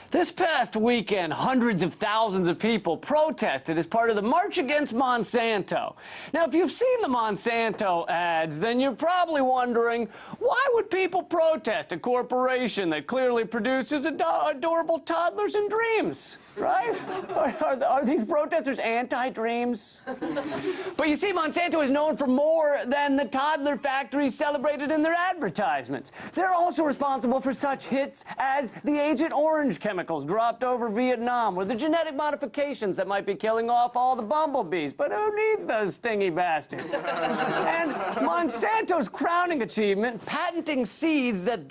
This past weekend, hundreds of thousands of people protested as part of the March Against Monsanto. Now, if you've seen the Monsanto ads, then you're probably wondering, why would people protest a corporation that clearly produces adorable toddlers and dreams, right? Are these protesters anti-dreams? But you see, Monsanto is known for more than the toddler factories celebrated in their advertisements. They're also responsible for such hits as the Agent Orange chemicals dropped over Vietnam, or the genetic modifications that might be killing off all the bumblebees. But who needs those stingy bastards? And Monsanto's crowning achievement, patenting seeds that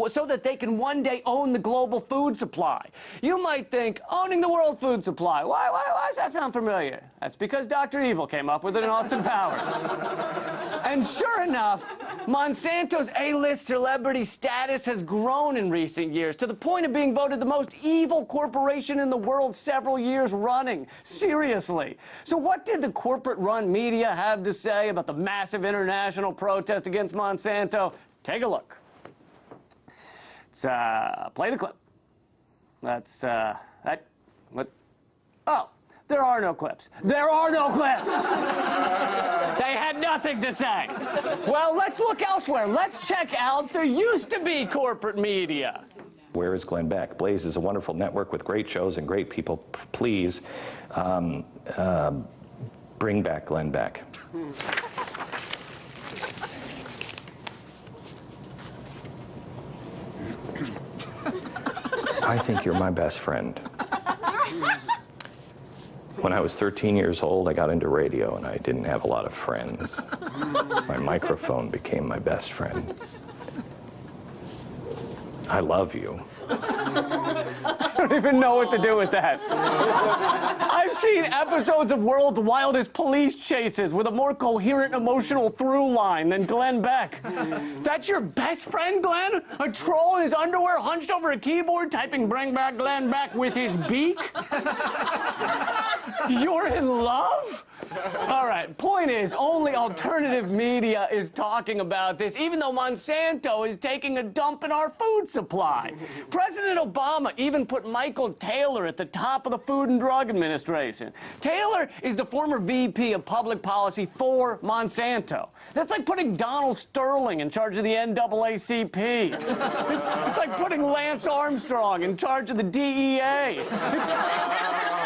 so that they can one day own the global food supply. You might think, owning the world food supply, why does that sound familiar? That's because Dr. Evil came up with it in Austin Powers. And sure enough, Monsanto's A-list celebrity status has grown in recent years to the point of being voted the most evil corporation in the world several years running. Seriously. So what did the corporate-run media have to say about the massive international protest against Monsanto? Take a look. Let's play the clip. That's oh. There are no clips. There are no clips! They had nothing to say. Well, let's look elsewhere. Let's check out the used-to-be corporate media. Where is Glenn Beck? Blaze is a wonderful network with great shows and great people. Please bring back Glenn Beck. I think you're my best friend. When I was 13 years old, I got into radio, and I didn't have a lot of friends. My microphone became my best friend. I love you. I don't even know what to do with that. I've seen episodes of World's Wildest Police Chases with a more coherent emotional through line than Glenn Beck. That's your best friend, Glenn? A troll in his underwear hunched over a keyboard typing "Bring back Glenn Beck" with his beak? You're in love? All right, point is, only alternative media is talking about this, even though Monsanto is taking a dump in our food supply. President Obama even put Michael Taylor at the top of the Food and Drug Administration. Taylor is the former VP of Public Policy for Monsanto. That's like putting Donald Sterling in charge of the NAACP. It's like putting Lance Armstrong in charge of the DEA.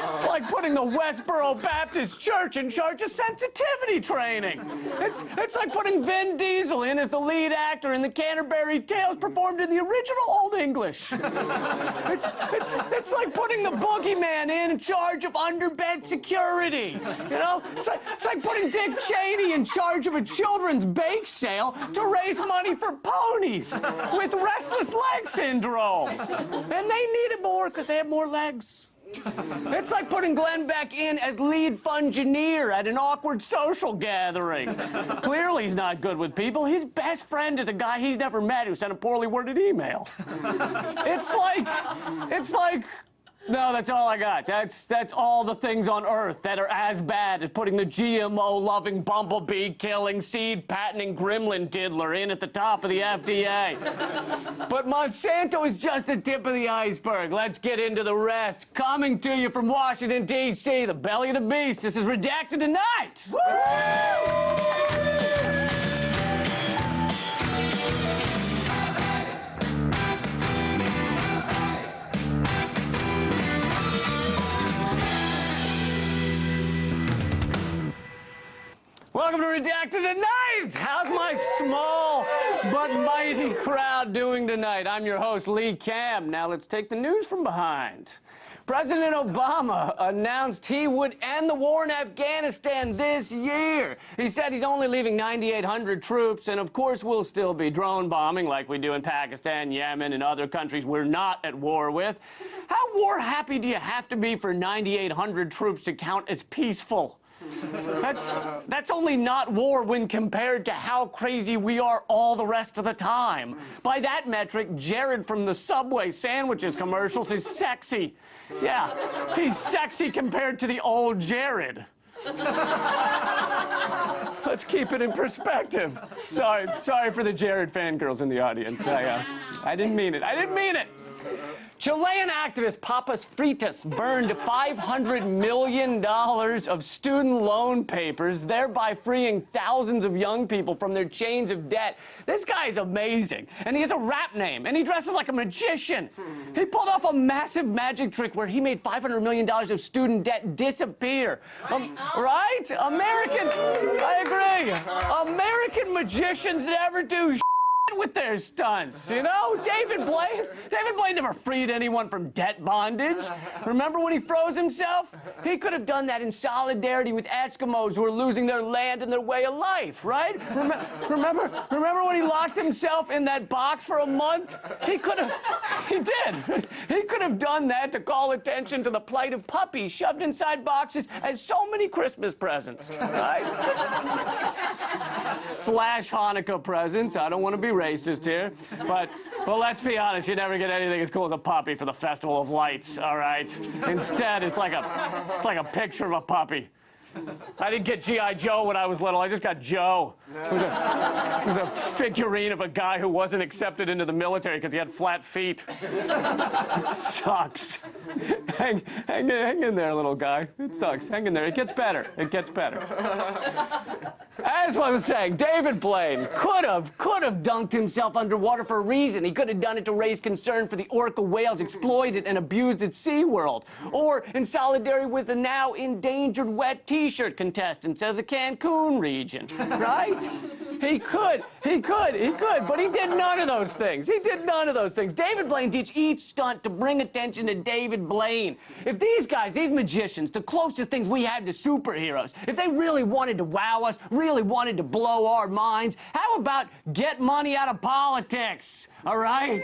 It's like putting the Westboro Baptist Church in charge of sensitivity training. It's like putting Vin Diesel in as the lead actor in the Canterbury Tales performed in the original Old English. It's like putting the boogeyman in charge of underbed security. You know? It's like putting Dick Cheney in charge of a children's bake sale to raise money for ponies with restless leg syndrome. And they need it more because they have more legs. It's like putting Glenn Beck in as lead fungineer at an awkward social gathering. Clearly he's not good with people. His best friend is a guy he's never met who sent a poorly worded email. It's like, no, that's all I got. That's all the things on Earth that are as bad as putting the GMO-loving, bumblebee-killing, seed-patenting gremlin diddler in at the top of the FDA. But Monsanto is just the tip of the iceberg. Let's get into the rest. Coming to you from Washington, D.C., the belly of the beast. This is Redacted Tonight. Woo! Welcome to Redacted Tonight! How's my small but mighty crowd doing tonight? I'm your host, Lee Cam. Now let's take the news from behind. President Obama announced he would end the war in Afghanistan this year. He said he's only leaving 9,800 troops, and of course we'll still be drone bombing like we do in Pakistan, Yemen, and other countries we're not at war with. How war happy do you have to be for 9,800 troops to count as peaceful? That's only not war when compared to how crazy we are all the rest of the time. By that metric, Jared from the Subway sandwiches commercials is sexy. Yeah, he's sexy compared to the old Jared. Let's keep it in perspective. Sorry for the Jared fangirls in the audience. I didn't mean it. I didn't mean it. Chilean activist Papas Fritas burned $500 million of student loan papers, thereby freeing thousands of young people from their chains of debt. This guy is amazing, and he has a rap name, and he dresses like a magician. He pulled off a massive magic trick where he made $500 million of student debt disappear. Right? I agree. American magicians never do with their stunts, you know? David Blaine never freed anyone from debt bondage. Remember when he froze himself? He could have done that in solidarity with Eskimos who are losing their land and their way of life, right? Remember when he locked himself in that box for a month? He did. He could have done that to call attention to the plight of puppies shoved inside boxes as so many Christmas presents, right? Slash Hanukkah presents. I don't want to be racist here, but let's be honest, you never get anything as cool as a puppy for the Festival of Lights, all right? Instead, it's like a picture of a puppy. I didn't get G.I. Joe when I was little. I just got Joe. It was a figurine of a guy who wasn't accepted into the military because he had flat feet. It sucks. Hang in there, little guy. It sucks. Hang in there. It gets better. It gets better. As I was saying, David Blaine could have dunked himself underwater for a reason. He could have done it to raise concern for the orca whales exploited and abused at SeaWorld, or in solidarity with the now endangered wet T-shirt contestants of the Cancun region, right? He could, but he did none of those things. David Blaine did each stunt to bring attention to David Blaine. If these guys, these magicians, the closest things we have to superheroes, if they really wanted to wow us, really wanted to blow our minds, how about get money out of politics? All right?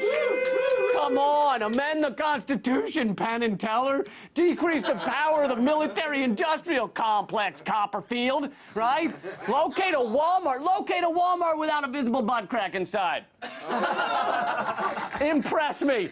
Come on, amend the Constitution, Penn and Teller. Decrease the power of the military-industrial complex, Copperfield, right? Locate a Walmart without a visible butt crack inside. Impress me.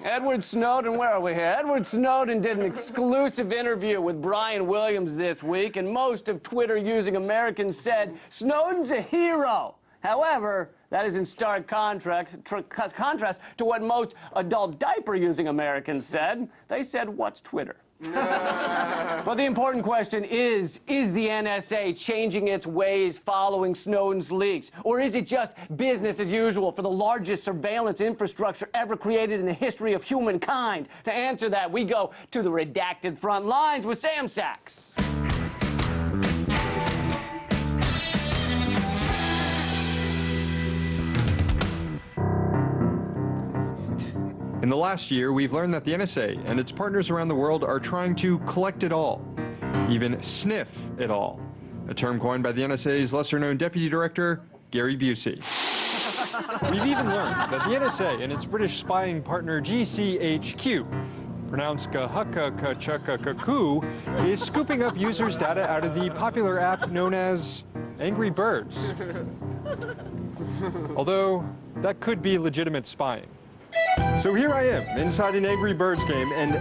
Edward Snowden, where are we here? Edward Snowden did an exclusive interview with Brian Williams this week, and most of Twitter-using Americans said Snowden's a hero. However, that is in stark contrast to what most adult diaper-using Americans said. They said, what's Twitter? But the important question is the NSA changing its ways following Snowden's leaks? Or is it just business as usual for the largest surveillance infrastructure ever created in the history of humankind? To answer that, we go to the redacted front lines with Sam Sachs. In the last year, we've learned that the NSA and its partners around the world are trying to collect it all, even sniff it all, a term coined by the NSA's lesser-known deputy director, Gary Busey. We've even learned that the NSA and its British spying partner GCHQ, pronounced Kahuka, is scooping up users' data out of the popular app known as Angry Birds. Although, that could be legitimate spying. So here I am, inside an Angry Birds game, and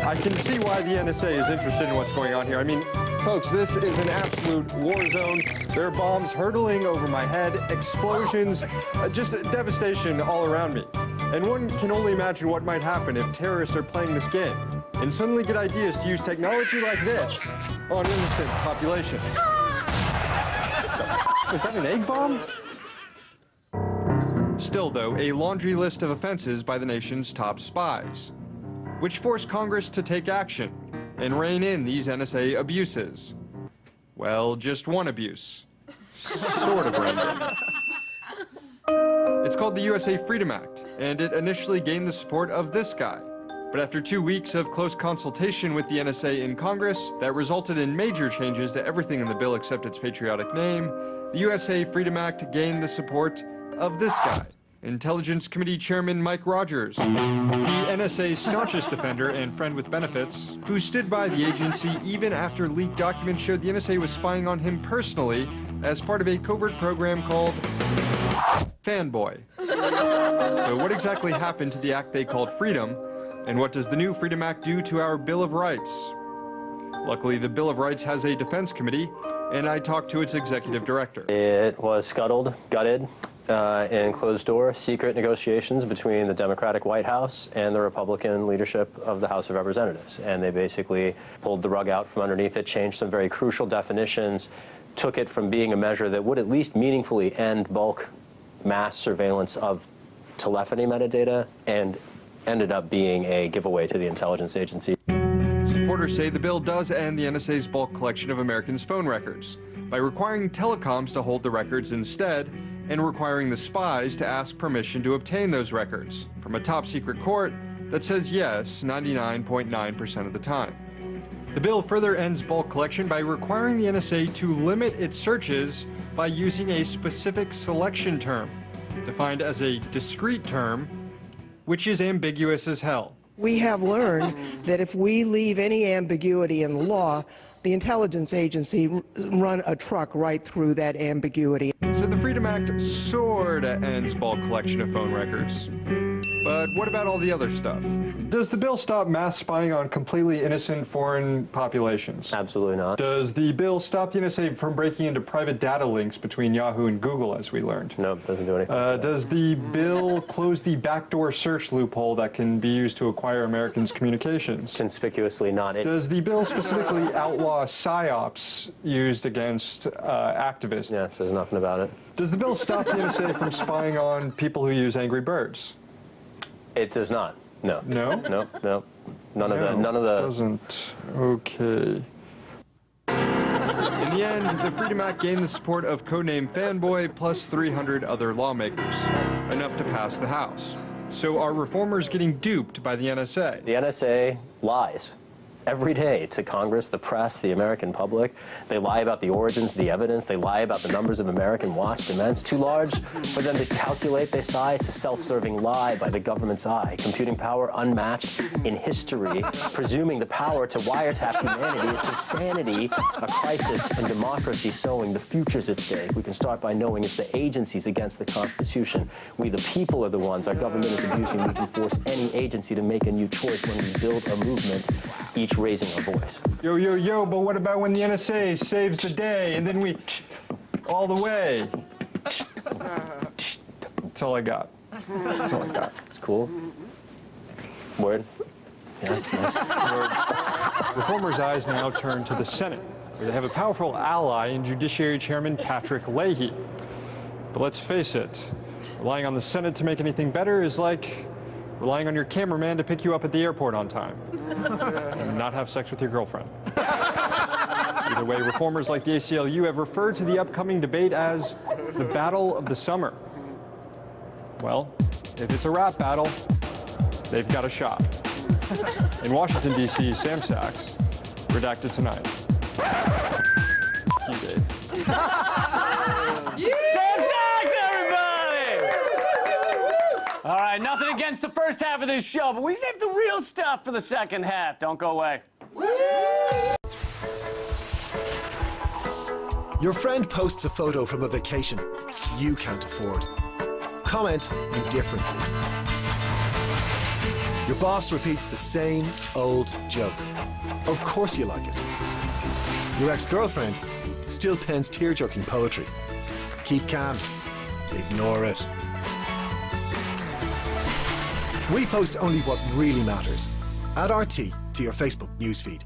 I can see why the NSA is interested in what's going on here. I mean, folks, this is an absolute war zone. There are bombs hurtling over my head, explosions, just devastation all around me. And one can only imagine what might happen if terrorists are playing this game and suddenly get ideas to use technology like this on innocent populations. Is that an egg bomb? Still, though, a laundry list of offenses by the nation's top spies, which forced Congress to take action and rein in these NSA abuses. Well, just one abuse. Sort of reined in. It's called the USA Freedom Act, and it initially gained the support of this guy. But after 2 weeks of close consultation with the NSA in Congress that resulted in major changes to everything in the bill except its patriotic name, the USA Freedom Act gained the support of this guy, Intelligence Committee Chairman Mike Rogers, the NSA's staunchest defender and friend with benefits, who stood by the agency even after leaked documents showed the NSA was spying on him personally as part of a covert program called Fanboy. So what exactly happened to the act they called Freedom, and what does the new Freedom Act do to our Bill of Rights? Luckily, the Bill of Rights has a defense committee, and I talked to its executive director. It was scuttled, gutted, in closed-door, secret negotiations between the Democratic White House and the Republican leadership of the House of Representatives. And they basically pulled the rug out from underneath it, changed some very crucial definitions, took it from being a measure that would at least meaningfully end bulk mass surveillance of telephony metadata, and ended up being a giveaway to the intelligence agency. Supporters say the bill does end the NSA's bulk collection of Americans' phone records by requiring telecoms to hold the records instead, and requiring the spies to ask permission to obtain those records from a top-secret court that says yes 99.9% of the time. The bill further ends bulk collection by requiring the NSA to limit its searches by using a specific selection term, defined as a discrete term, which is ambiguous as hell. We have learned that if we leave any ambiguity in the law, the intelligence agency run a truck right through that ambiguity. So the Freedom Act sorta ends bulk collection of phone records. But what about all the other stuff? Does the bill stop mass spying on completely innocent foreign populations? Absolutely not. Does the bill stop the NSA from breaking into private data links between Yahoo and Google, as we learned? No, it doesn't do anything. Does the bill close the backdoor search loophole that can be used to acquire Americans' communications? Conspicuously not. Does the bill specifically outlaw psyops used against activists? Yeah, it says nothing about it. Does the bill stop the NSA from spying on people who use Angry Birds? It does not. No. No? No, no. None of the... It doesn't. Okay. In the end, the Freedom Act gained the support of codename Fanboy plus 300 other lawmakers, enough to pass the House. So are reformers getting duped by the NSA? The NSA lies every day to Congress, the press, the American public. They lie about the origins, the evidence. They lie about the numbers of American watched events. Too large for them to calculate, they sigh. It's a self-serving lie by the government's eye. Computing power unmatched in history, presuming the power to wiretap humanity. It's insanity, a crisis in democracy sowing. The future's at stake. We can start by knowing it's the agencies against the Constitution. We, the people, are the ones our government is abusing. We can force any agency to make a new choice when we build a movement, each raising our voice. Yo, yo, yo, but what about when the NSA saves the day and then we... all the way? That's all I got. That's all I got. It's cool. Word. Yeah, it's nice. Reformers' eyes now turn to the Senate, where they have a powerful ally in Judiciary Chairman Patrick Leahy. But let's face it, relying on the Senate to make anything better is like relying on your cameraman to pick you up at the airport on time and not have sex with your girlfriend. Either way, reformers like the ACLU have referred to the upcoming debate as the Battle of the Summer. Well, if it's a rap battle, they've got a shot. In Washington, D.C., Sam Sachs, Redacted Tonight. You, Dave. Sam Sachs, everybody! All right, nothing against the first half of this show, but we saved the real stuff for the second half. Don't go away. Your friend posts a photo from a vacation you can't afford. Comment indifferently. Your boss repeats the same old joke. Of course you like it. Your ex-girlfriend still pens tear-jerking poetry. Keep calm. Ignore it. We post only what really matters. Add RT to your Facebook newsfeed.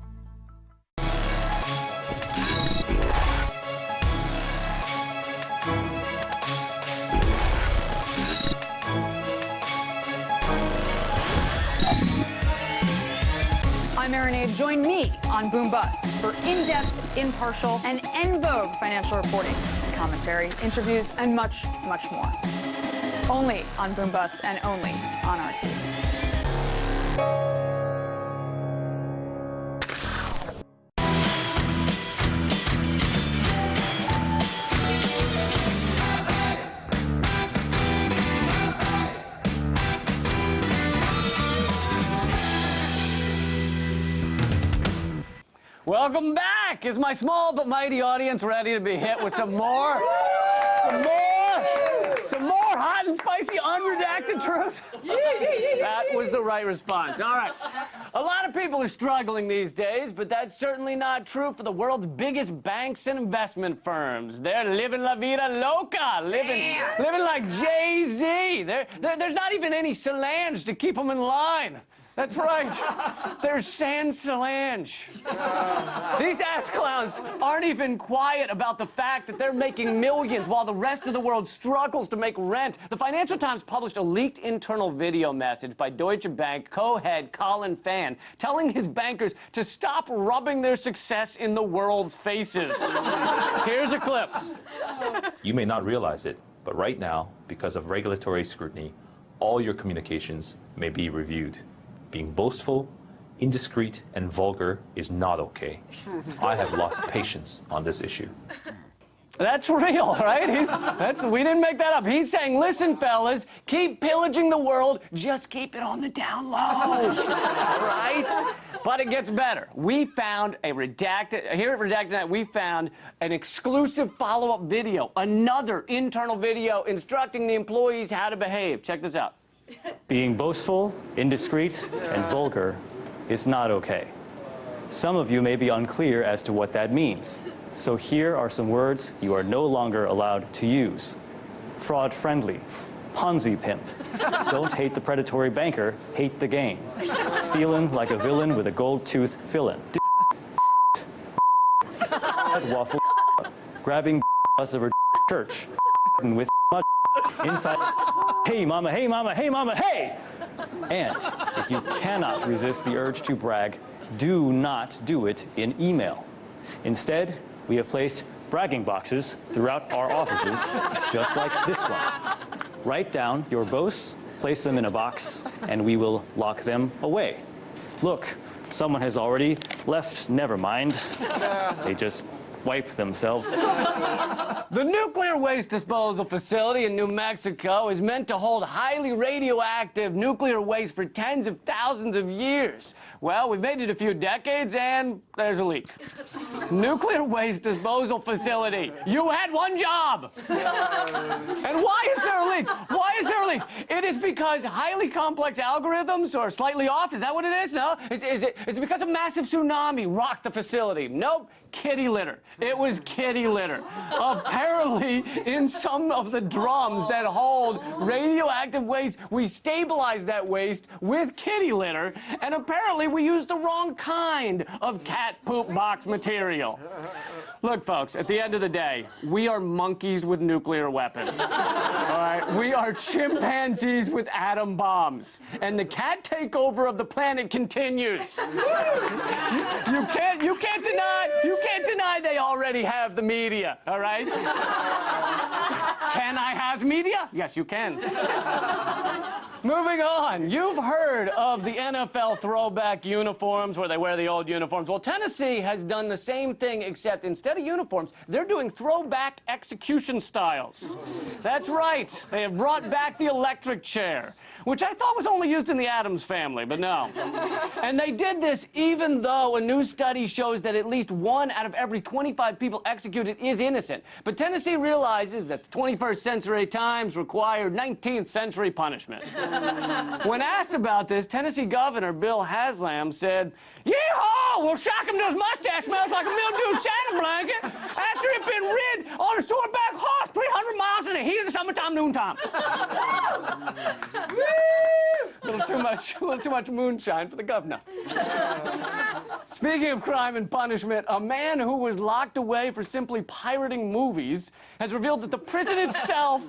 I'm Marinade. Join me on Boom Bust for in-depth, impartial, and en vogue financial reporting, commentary, interviews, and much, much more. Only on Boom Bust and only on RT. Welcome back! Is my small but mighty audience ready to be hit with some more hot and spicy unredacted the truth? That was the right response. All right. A lot of people are struggling these days, but that's certainly not true for the world's biggest banks and investment firms. They're living la vida loca, living like Jay-Z. There's not even any Solange to keep them in line. That's right. There's sans Solange. These ass clowns aren't even quiet about the fact that they're making millions while the rest of the world struggles to make rent. The Financial Times published a leaked internal video message by Deutsche Bank co-head Colin Fan telling his bankers to stop rubbing their success in the world's faces. Here's a clip. You may not realize it, but right now, because of regulatory scrutiny, all your communications may be reviewed. Being boastful, indiscreet, and vulgar is not okay. I have lost patience on this issue. That's real, right? We didn't make that up. He's saying, listen, fellas, keep pillaging the world, just keep it on the down low, right? But it gets better. We found here at Redacted Tonight, we found an exclusive follow-up video, another internal video instructing the employees how to behave. Check this out. Being boastful, indiscreet, and vulgar is not okay. Some of you may be unclear as to what that means. So here are some words you are no longer allowed to use. Fraud-friendly, Ponzi pimp, don't hate the predatory banker, hate the game. Stealing like a villain with a gold tooth fill-in. Waffle, grabbing bus of her church, with inside. Hey mama, hey mama, hey mama, hey! And if you cannot resist the urge to brag, do not do it in email. Instead, we have placed bragging boxes throughout our offices, just like this one. Write down your boasts, place them in a box, and we will lock them away. Look, someone has already left. Never mind. They just wiped themselves. The nuclear waste disposal facility in New Mexico is meant to hold highly radioactive nuclear waste for tens of thousands of years. Well, we've made it a few decades, and there's a leak. Nuclear waste disposal facility. You had one job. And why is there a leak? Why is there a leak? It is because highly complex algorithms are slightly off. Is that what it is? No? It's because a massive tsunami rocked the facility. Nope. Kitty litter. It was kitty litter. Apparently, in some of the drums that hold radioactive waste, we stabilized that waste with kitty litter, and apparently we used the wrong kind of cat poop box material. Look, folks, at the end of the day, we are monkeys with nuclear weapons. All right? We are chimpanzees with atom bombs. And the cat takeover of the planet continues. You can't deny they already have the media, all right? Can I have media? Yes, you can. Moving on, you've heard of the NFL throwback uniforms where they wear the old uniforms. Well, Tennessee has done the same thing, except instead of uniforms, they're doing throwback execution styles. That's right. They have brought back the electric chair, which I thought was only used in the Addams Family, but no. And they did this even though a new study shows that at least 1 out of every 25 people executed is innocent. But Tennessee realizes that the 21st century times required 19th century punishment. When asked about this, Tennessee Governor Bill Haslam said, "Yee-haw! We'll shock him till his mustache smells like a mildewed shadow blanket after it been rid on a sore-back horse 300 miles in the heat of the summertime noontime." A little too much moonshine for the governor. Speaking of crime and punishment, a man who was locked away for simply pirating movies has revealed that the prison itself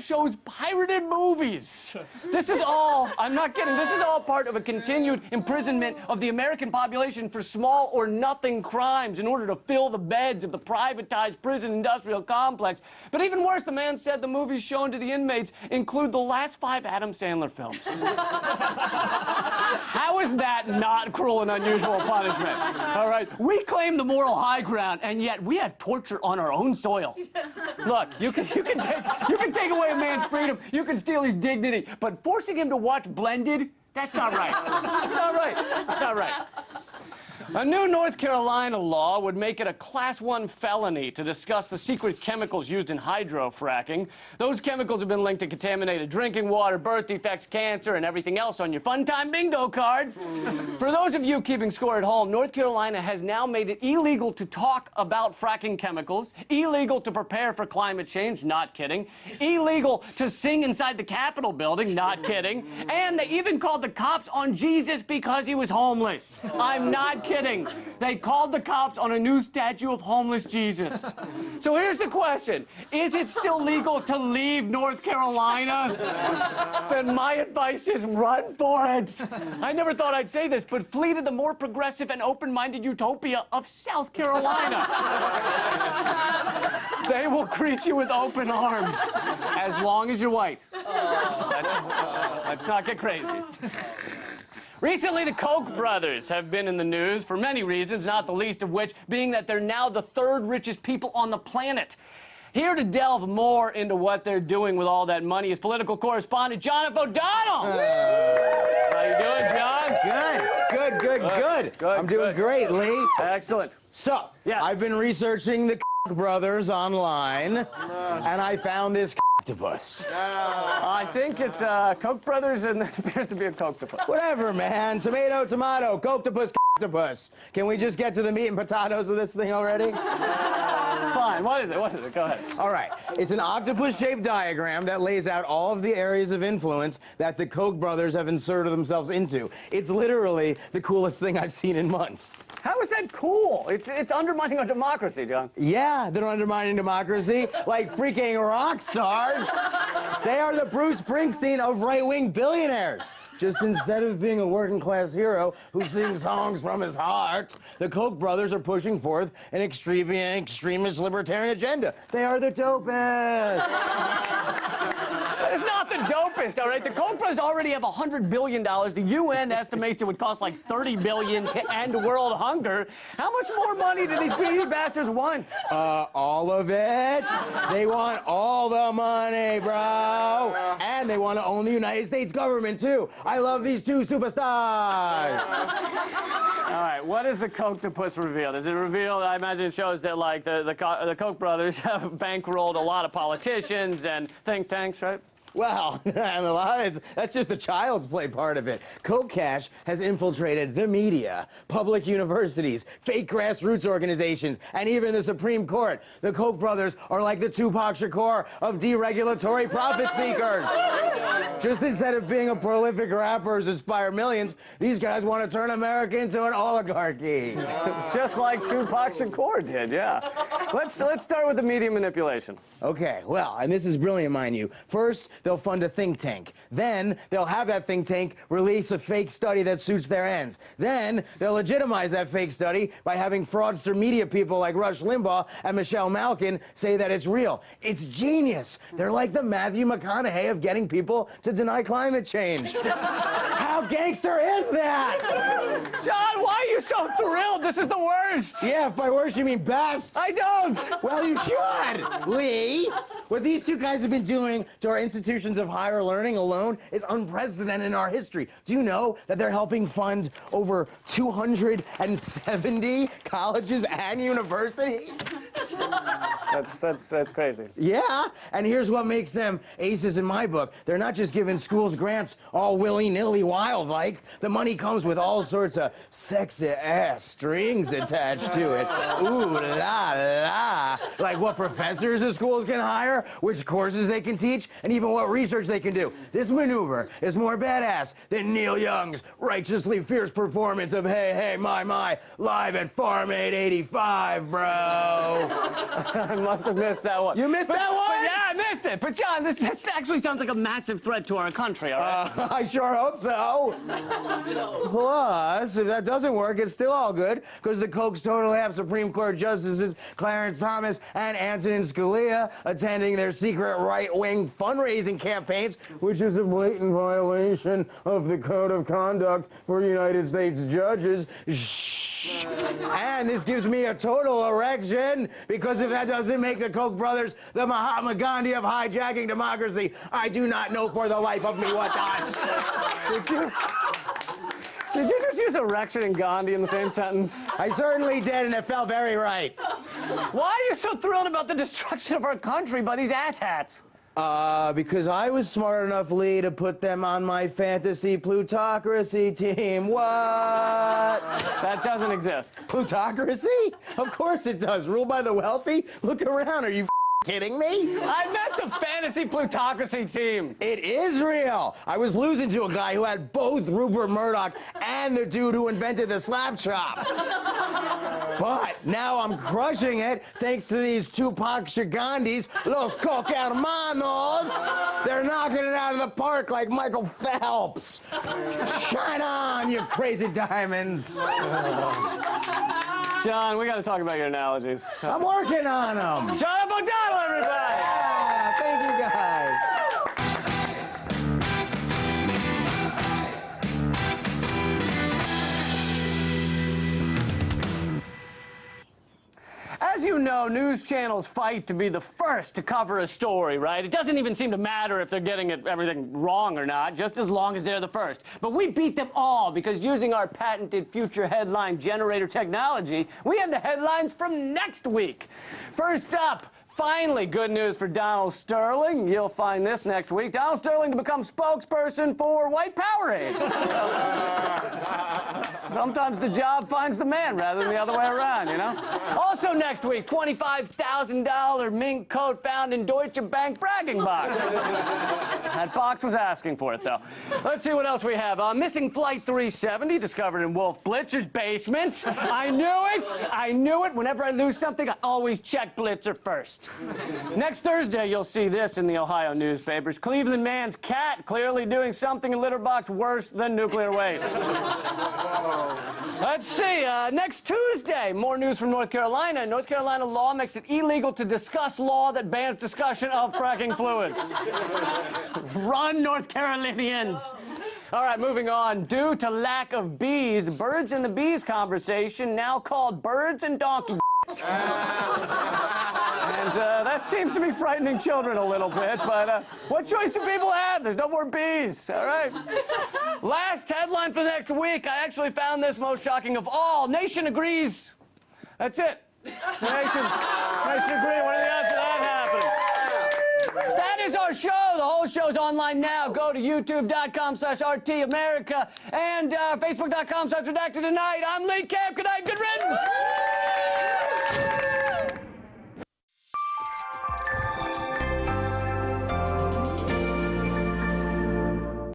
shows pirated movies. This is all, I'm not kidding, this is all part of a continued imprisonment of the American population for small or nothing crimes in order to fill the beds of the privatized prison industrial complex. But even worse, the man said the movies shown to the inmates include the last 5 Adam Sandler films. How is that not cruel and unusual punishment? All right, we claim the moral high ground, and yet we have torture on our own soil. Look, you can take away a man's freedom, you can steal his dignity, but forcing him to watch Blended, that's not right. That's not right. That's not right. A new North Carolina law would make it a Class 1 felony to discuss the secret chemicals used in hydrofracking. Those chemicals have been linked to contaminated drinking water, birth defects, cancer, and everything else on your fun time bingo card. For those of you keeping score at home, North Carolina has now made it illegal to talk about fracking chemicals, illegal to prepare for climate change, not kidding, illegal to sing inside the Capitol building, not kidding, and they even called the cops on Jesus because he was homeless. I'm not kidding. They called the cops on a new statue of homeless Jesus. So here's the question. Is it still legal to leave North Carolina? Then my advice is run for it. I never thought I'd say this, but flee to the more progressive and open-minded utopia of South Carolina. They will greet you with open arms, as long as you're white. Let's not get crazy. Recently, the Koch brothers have been in the news for many reasons, not the least of which being that they're now the third richest people on the planet. Here to delve more into what they're doing with all that money is political correspondent Jonathan O'Donnell. How you doing, John? Good. I'm doing great, Lee. Excellent. So, yeah. I've been researching the Koch brothers online, and I found this octopus. I think it's Koch brothers, and it appears to be a Kochtopus. Whatever, man. Tomato, tomato, Kochtopus, octopus. Can we just get to the meat and potatoes of this thing already? Fine. What is it? What is it? Go ahead. All right. It's an octopus-shaped diagram that lays out all of the areas of influence that the Koch brothers have inserted themselves into. It's literally the coolest thing I've seen in months. How is that cool? It's undermining our democracy, John. Yeah, they're undermining democracy like freaking rock stars. They are the Bruce Springsteen of right-wing billionaires. Just instead of being a working-class hero who sings songs from his heart, the Koch brothers are pushing forth an extremist libertarian agenda. They are the dopest. It's not the dopest, all right? The Koch brothers already have $100 billion. The UN estimates it would cost like $30 billion to end world hunger. How much more money do these greedy bastards want? All of it. They want all the money, bro. And they want to own the United States government, too. I love these two superstars. All right, what does the Kochtopus reveal? Does it reveal, I imagine it shows that, like, the Koch brothers have bankrolled a lot of politicians and think tanks, right? Well, that's just the child's play part of it. Koch Cash has infiltrated the media, public universities, fake grassroots organizations, and even the Supreme Court. The Koch brothers are like the Tupac Shakur of deregulatory profit seekers. Just instead of being a prolific rappers who inspire millions, these guys want to turn America into an oligarchy. Just like Tupac Shakur did, yeah. Let's start with the media manipulation. Okay, well, and this is brilliant, mind you. First, they'll fund a think tank. Then, they'll have that think tank release a fake study that suits their ends. Then, they'll legitimize that fake study by having fraudster media people like Rush Limbaugh and Michelle Malkin say that it's real. It's genius. They're like the Matthew McConaughey of getting people to deny climate change. How gangster is that? John, why are you so thrilled? This is the worst. Yeah, if by worst you mean best. I don't. Well, you should, Lee. What these two guys have been doing to our institutions of higher learning alone is unprecedented in our history. Do you know that they're helping fund over 270 colleges and universities? That's crazy. Yeah, and here's what makes them aces in my book. They're not just giving schools grants all willy-nilly wild-like. The money comes with all sorts of sexy-ass strings attached to it. Ooh la la. Like what professors the schools can hire, which courses they can teach, and even what research they can do. This maneuver is more badass than Neil Young's righteously fierce performance of Hey, Hey, My, live at Farm 885, bro. I must have missed that one. You missed that one? But yeah, I missed it. But John, this actually sounds like a massive threat to our country, all right? I sure hope so. Plus, if that doesn't work, it's still all good, because the Kochs totally have Supreme Court Justices Clarence Thomas and Antonin Scalia attending their secret right-wing fundraising campaigns, which is a blatant violation of the Code of Conduct for United States judges. Shh. And this gives me a total erection, because if that doesn't make the Koch brothers the Mahatma Gandhi of hijacking democracy, I do not know for the life of me what does. Did you just use erection and Gandhi in the same sentence? I certainly did, and it felt very right. Why are you so thrilled about the destruction of our country by these asshats? Because I was smart enough, Lee, to put them on my fantasy plutocracy team. What? That doesn't exist. Plutocracy? Of course it does. Ruled by the wealthy? Look around. Are you kidding me? I meant the fantasy plutocracy team. It is real. I was losing to a guy who had both Rupert Murdoch and the dude who invented the slap chop. But now I'm crushing it thanks to these Tupac Shagandis, Los Koch Hermanos. They're knocking it out of the park like Michael Phelps. Shine on, you crazy diamonds. John, we got to talk about your analogies. I'm working on them. John O'Donnell, everybody! Yeah, thank you, guys. As you know, news channels fight to be the first to cover a story, right? It doesn't even seem to matter if they're getting everything wrong or not, just as long as they're the first. But we beat them all because using our patented future headline generator technology, we have the headlines from next week. First up, finally, good news for Donald Sterling. You'll find this next week. Donald Sterling to become spokesperson for White Powerade. Sometimes the job finds the man rather than the other way around, you know? Also next week, $25,000 mink coat found in Deutsche Bank bragging box. That box was asking for it, though. Let's see what else we have. Missing Flight 370 discovered in Wolf Blitzer's basement. I knew it. I knew it. Whenever I lose something, I always check Blitzer first. Next Thursday, you'll see this in the Ohio newspapers. Cleveland man's cat clearly doing something in litter box worse than nuclear waste. Let's see, next Tuesday, more news from North Carolina. North Carolina law makes it illegal to discuss law that bans discussion of fracking fluids. Run, North Carolinians. All right, moving on. Due to lack of bees, birds and the bees conversation now called birds and donkey. And that seems to be frightening children a little bit, but what choice do people have? There's no more bees, all right? Last headline for next week. I actually found this most shocking of all. Nation agrees. That's it. Nation agree. What are the odds of that happening? That is our show. The whole show's online now. Go to youtube.com/RTAmerica and Facebook.com/Redacted Tonight. I'm Lee Camp. Good night. Good riddance.